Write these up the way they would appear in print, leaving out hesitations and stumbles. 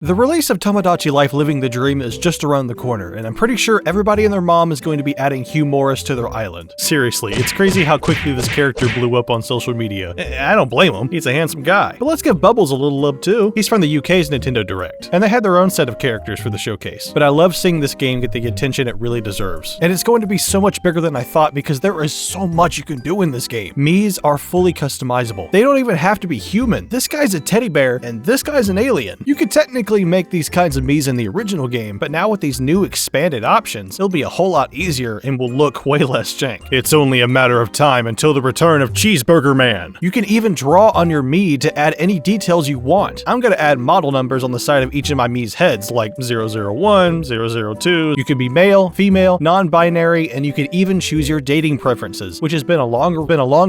The release of Tomodachi Life Living the Dream is just around the corner, and I'm pretty sure everybody and their mom is going to be adding Hugh Morris to their island. Seriously, it's crazy how quickly this character blew up on social media. I don't blame him, he's a handsome guy. But let's give Bubbles a little love too. He's from the UK's Nintendo Direct, and they had their own set of characters for the showcase. But I love seeing this game get the attention it really deserves. And it's going to be so much bigger than I thought because there is so much you can do in this game. Mii's are fully customizable. They don't even have to be human. This guy's a teddy bear, and this guy's an alien. You could technically make these kinds of Mii's in the original game, but now with these new expanded options, it'll be a whole lot easier and will look way less jank. It's only a matter of time until the return of Cheeseburger Man. You can even draw on your Mii to add any details you want. I'm gonna add model numbers on the side of each of my Mii's heads, like 001, 002. You can be male, female, non-binary, and you can even choose your dating preferences, which has been a long requested,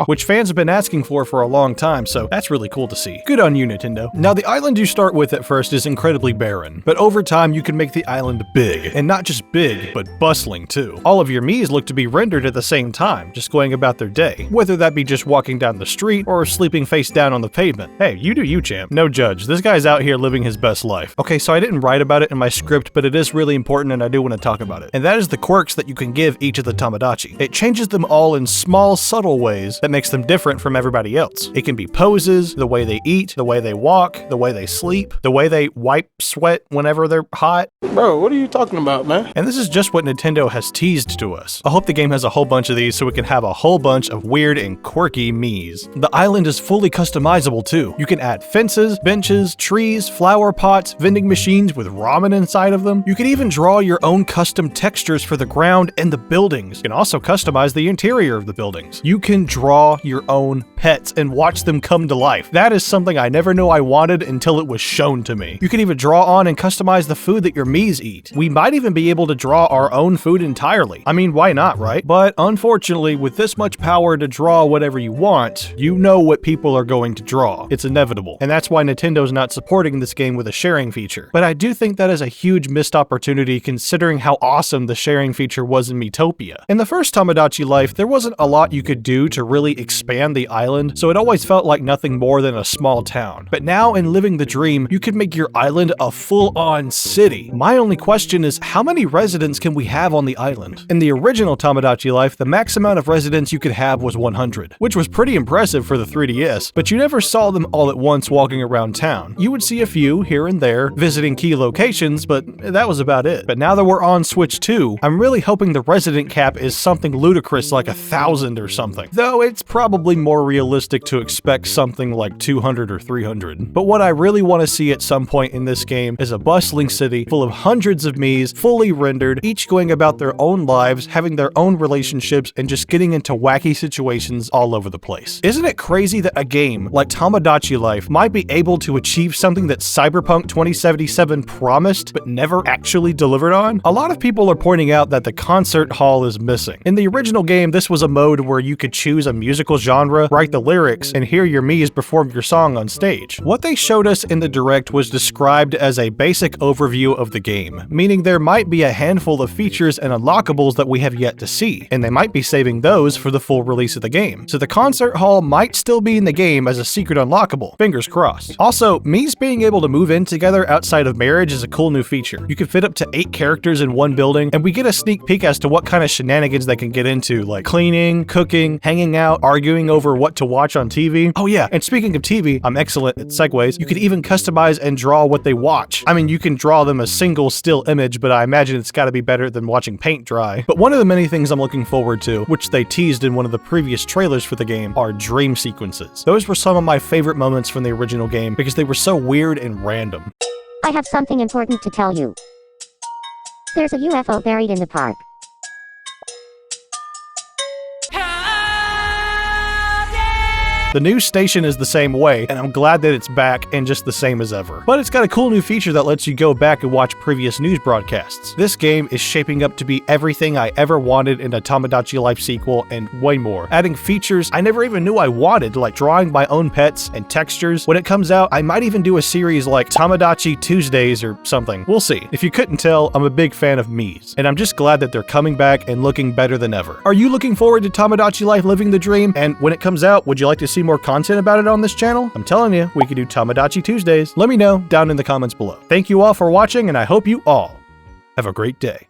which fans have been asking for a long time, so that's really cool to see. Good on you, Nintendo. Now, the island you start with at first is incredibly barren, but over time you can make the island big, and not just big, but bustling too. All of your Mii's look to be rendered at the same time, just going about their day, whether that be just walking down the street or sleeping face down on the pavement. Hey, you do you, champ. No judge. This guy's out here living his best life. Okay, so I didn't write about it in my script, but it is really important and I do want to talk about it. And that is the quirks that you can give each of the Tomodachi. It changes them all in small, subtle ways that makes them different from everybody else. It can be poses, the way they eat, the way they walk, the way they sleep, the way they wipe sweat whenever they're hot. Bro, what are you talking about, man? And this is just what Nintendo has teased to us. I hope the game has a whole bunch of these so we can have a whole bunch of weird and quirky Mii's. The island is fully customizable too. You can add fences, benches, trees, flower pots, vending machines with ramen inside of them. You can even draw your own custom textures for the ground and the buildings. You can also customize the interior of the buildings. You can draw your own pets and watch them come to life. That is something I never knew I wanted until it was shown to me. You can even draw on and customize the food that your Mii's eat. We might even be able to draw our own food entirely. I mean, why not, right? But unfortunately, with this much power to draw whatever you want, you know what people are going to draw. It's inevitable. And that's why Nintendo's not supporting this game with a sharing feature. But I do think that is a huge missed opportunity considering how awesome the sharing feature was in Miitopia. In the first Tomodachi Life, there wasn't a lot you could do to really expand the island, so it always felt like nothing more than a small town. But now in Living the Dream, you can make your island a full-on city. My only question is, how many residents can we have on the island? In the original Tomodachi Life, the max amount of residents you could have was 100, which was pretty impressive for the 3DS, but you never saw them all at once walking around town. You would see a few here and there, visiting key locations, but that was about it. But now that we're on Switch 2, I'm really hoping the resident cap is something ludicrous like 1,000 or something. Though it's probably more realistic to expect something like 200 or 300. But what I really want to see at some point in this game is a bustling city full of hundreds of Mii's, fully rendered, each going about their own lives, having their own relationships, and just getting into wacky situations all over the place. Isn't it crazy that a game like Tomodachi Life might be able to achieve something that Cyberpunk 2077 promised but never actually delivered on? A lot of people are pointing out that the concert hall is missing. In the original game, this was a mode where you could choose a musical genre, write the lyrics, and hear your Mii's perform your song on stage. What they showed us in the Direct was described as a basic overview of the game, meaning there might be a handful of features and unlockables that we have yet to see, and they might be saving those for the full release of the game. So the concert hall might still be in the game as a secret unlockable. Fingers crossed. Also, Mii's being able to move in together outside of marriage is a cool new feature. You can fit up to 8 characters in one building, and we get a sneak peek as to what kind of shenanigans they can get into, like cleaning, cooking, hanging out, arguing over what to watch on TV. Oh yeah, and speaking of TV, I'm excellent at segues. You can even customize and draw what they watch. I mean, you can draw them a single still image, but I imagine it's gotta be better than watching paint dry. But one of the many things I'm looking forward to, which they teased in one of the previous trailers for the game, are dream sequences. Those were some of my favorite moments from the original game because they were so weird and random. I have something important to tell you. There's a UFO buried in the park. The news station is the same way, and I'm glad that it's back and just the same as ever. But it's got a cool new feature that lets you go back and watch previous news broadcasts. This game is shaping up to be everything I ever wanted in a Tomodachi Life sequel and way more, adding features I never even knew I wanted, like drawing my own pets and textures. When it comes out, I might even do a series like Tomodachi Tuesdays or something. We'll see. If you couldn't tell, I'm a big fan of Miis, and I'm just glad that they're coming back and looking better than ever. Are you looking forward to Tomodachi Life living the dream? And when it comes out, would you like to see more content about it on this channel? I'm telling you, we could do Tomodachi Tuesdays. Let me know down in the comments below. Thank you all for watching, and I hope you all have a great day.